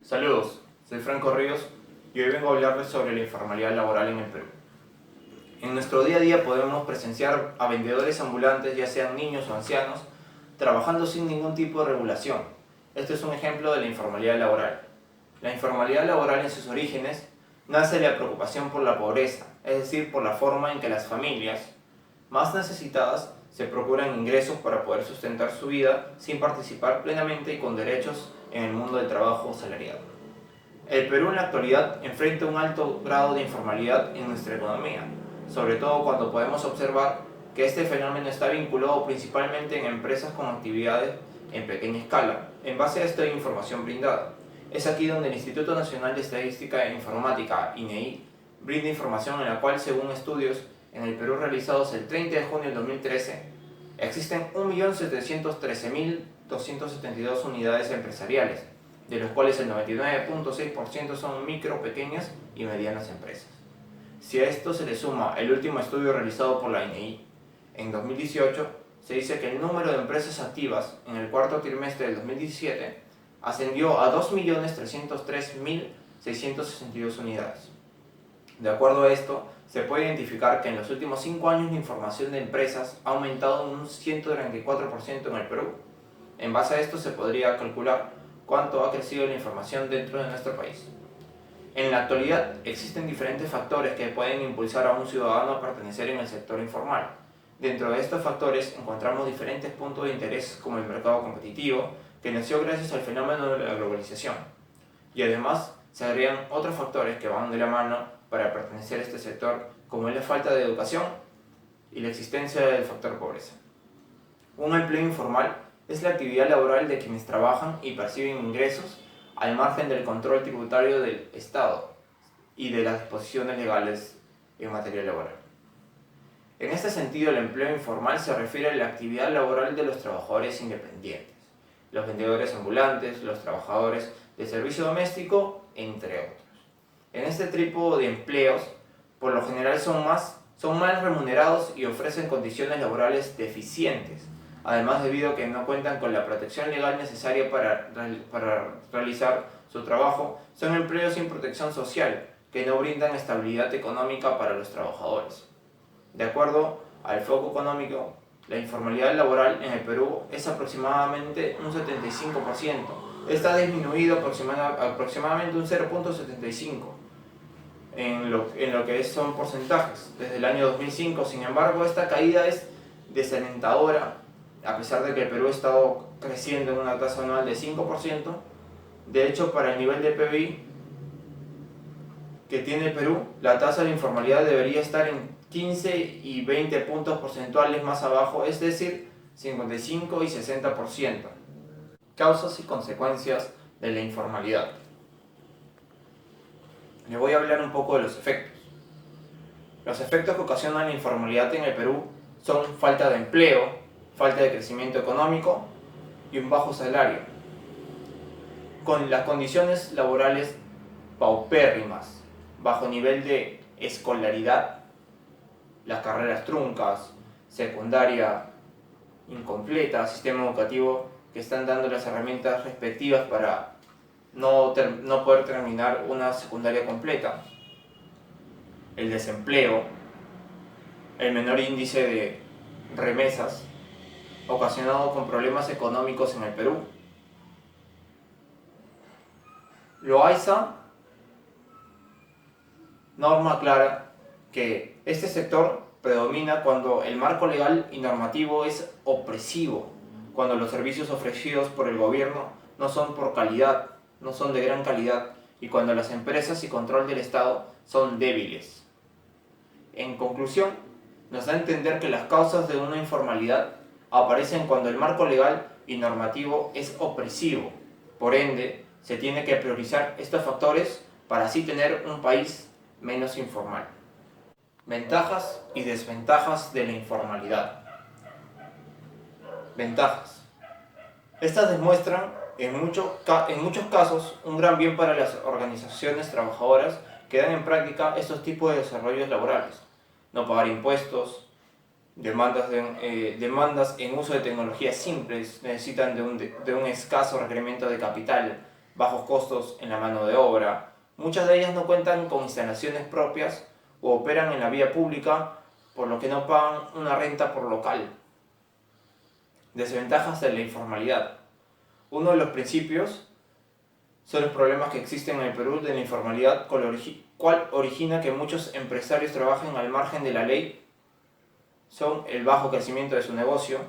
Saludos, soy Franco Ríos y hoy vengo a hablarles sobre la informalidad laboral en el Perú. En nuestro día a día podemos presenciar a vendedores ambulantes, ya sean niños o ancianos, trabajando sin ningún tipo de regulación. Este es un ejemplo de la informalidad laboral. La informalidad laboral en sus orígenes nace de la preocupación por la pobreza, es decir, por la forma en que las familias más necesitadas se procuran ingresos para poder sustentar su vida sin participar plenamente y con derechos en el mundo del trabajo asalariado. El Perú en la actualidad enfrenta un alto grado de informalidad en nuestra economía, sobre todo cuando podemos observar que este fenómeno está vinculado principalmente en empresas con actividades en pequeña escala, en base a esta información brindada. Es aquí donde el Instituto Nacional de Estadística e Informática, INEI, brinda información en la cual, según estudios en el Perú realizados el 30 de junio del 2013, existen 1.713.272 unidades empresariales, de los cuales el 99.6% son micro, pequeñas y medianas empresas. Si a esto se le suma el último estudio realizado por la INEI, en 2018 se dice que el número de empresas activas en el cuarto trimestre del 2017 ascendió a 2.303.662 unidades. De acuerdo a esto, se puede identificar que en los últimos 5 años la información de empresas ha aumentado un 134% en el Perú. En base a esto se podría calcular cuánto ha crecido la información dentro de nuestro país. En la actualidad existen diferentes factores que pueden impulsar a un ciudadano a pertenecer en el sector informal. Dentro de estos factores encontramos diferentes puntos de interés como el mercado competitivo, que nació gracias al fenómeno de la globalización. Y además se agregan otros factores que van de la mano para pertenecer a este sector, como es la falta de educación y la existencia del factor pobreza. Un empleo informal es la actividad laboral de quienes trabajan y perciben ingresos al margen del control tributario del Estado y de las disposiciones legales en materia laboral. En este sentido, el empleo informal se refiere a la actividad laboral de los trabajadores independientes, los vendedores ambulantes, los trabajadores de servicio doméstico, entre otros. En este tipo de empleos, por lo general son mal remunerados y ofrecen condiciones laborales deficientes, además debido a que no cuentan con la protección legal necesaria para realizar su trabajo. Son empleos sin protección social, que no brindan estabilidad económica para los trabajadores. De acuerdo al foco económico, la informalidad laboral en el Perú es aproximadamente un 75%. Esta ha disminuido aproximadamente un 0.75% en lo que son porcentajes desde el año 2005. Sin embargo, esta caída es desalentadora, a pesar de que el Perú ha estado creciendo en una tasa anual de 5%. De hecho, para el nivel de PBI que tiene el Perú, la tasa de informalidad debería estar en 15 y 20 puntos porcentuales más abajo, es decir, 55 y 60%. Causas y consecuencias de la informalidad. Les voy a hablar un poco de los efectos. Los efectos que ocasiona la informalidad en el Perú son falta de empleo, falta de crecimiento económico y un bajo salario. Con las condiciones laborales paupérrimas, bajo nivel de escolaridad, las carreras truncas, secundaria incompleta, sistema educativo que están dando las herramientas respectivas para no poder terminar una secundaria completa, el desempleo, el menor índice de remesas ocasionado con problemas económicos en el Perú. Loaiza norma clara que este sector predomina cuando el marco legal y normativo es opresivo, cuando los servicios ofrecidos por el gobierno no son por calidad, no son de gran calidad, y cuando las empresas y control del Estado son débiles. En conclusión, nos da a entender que las causas de una informalidad aparecen cuando el marco legal y normativo es opresivo. Por ende, se tiene que priorizar estos factores para así tener un país menos informal. Ventajas y desventajas de la informalidad. Ventajas. Estas demuestran en muchos casos un gran bien para las organizaciones trabajadoras que dan en práctica estos tipos de desarrollos laborales. No pagar impuestos, demandas en uso de tecnologías simples, necesitan de un escaso requerimiento de capital, bajos costos en la mano de obra. Muchas de ellas no cuentan con instalaciones propias o operan en la vía pública, por lo que no pagan una renta por local. Desventajas de la informalidad. Uno de los principios son los problemas que existen en el Perú de la informalidad, cual origina que muchos empresarios trabajen al margen de la ley. Son el bajo crecimiento de su negocio,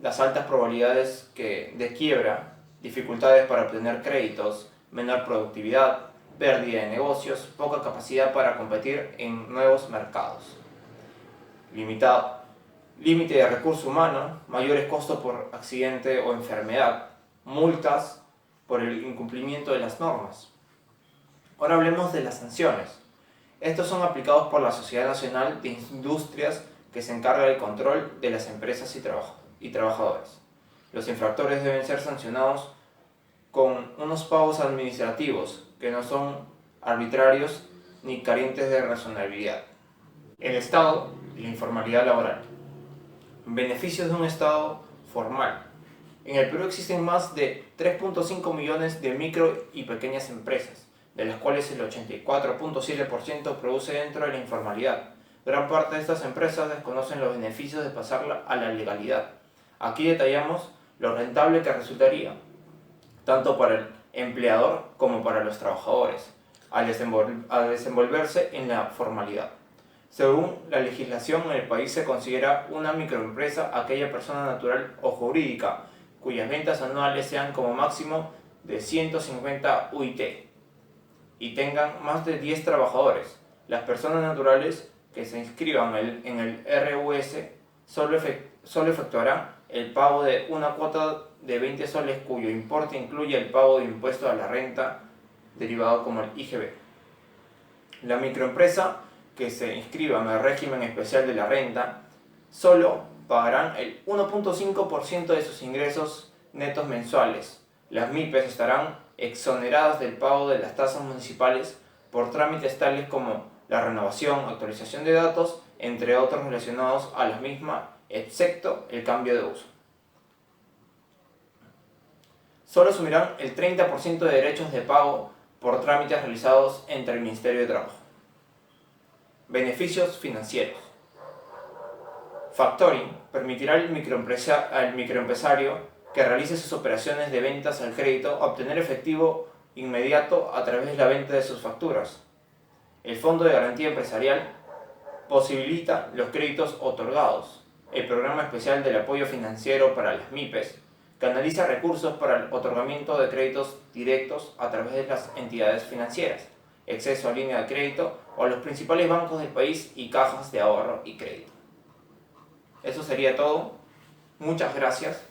las altas probabilidades de quiebra, dificultades para obtener créditos, menor productividad, pérdida de negocios, poca capacidad para competir en nuevos mercados. Límite de recurso humano, mayores costos por accidente o enfermedad, multas por el incumplimiento de las normas. Ahora hablemos de las sanciones. Estos son aplicados por la Sociedad Nacional de Industrias, que se encarga del control de las empresas y trabajadores. Los infractores deben ser sancionados con unos pagos administrativos que no son arbitrarios ni carentes de razonabilidad. El Estado y la informalidad laboral. Beneficios de un Estado formal. En el Perú existen más de 3.5 millones de micro y pequeñas empresas, de las cuales el 84.7% produce dentro de la informalidad. Gran parte de estas empresas desconocen los beneficios de pasarla a la legalidad. Aquí detallamos lo rentable que resultaría, tanto para el empleador como para los trabajadores, al desenvolverse en la formalidad. Según la legislación, en el país se considera una microempresa aquella persona natural o jurídica cuyas ventas anuales sean como máximo de 150 UIT y tengan más de 10 trabajadores. Las personas naturales que se inscriban en el RUS solo efectuarán el pago de una cuota de 20 soles cuyo importe incluye el pago de impuesto a la renta derivado como el IGB. La microempresa que se inscriban en el régimen especial de la renta solo pagarán el 1.5% de sus ingresos netos mensuales. Las MIPES estarán exoneradas del pago de las tasas municipales por trámites tales como la renovación, actualización de datos, entre otros relacionados a las mismas, excepto el cambio de uso. Solo asumirán el 30% de derechos de pago por trámites realizados entre el Ministerio de Trabajo. Beneficios financieros. Factoring permitirá al microempresario que realice sus operaciones de ventas al crédito obtener efectivo inmediato a través de la venta de sus facturas. El Fondo de Garantía Empresarial posibilita los créditos otorgados. El Programa Especial del Apoyo Financiero para las MIPES canaliza recursos para el otorgamiento de créditos directos a través de las entidades financieras, acceso a línea de crédito o a los principales bancos del país y cajas de ahorro y crédito. Eso sería todo. Muchas gracias.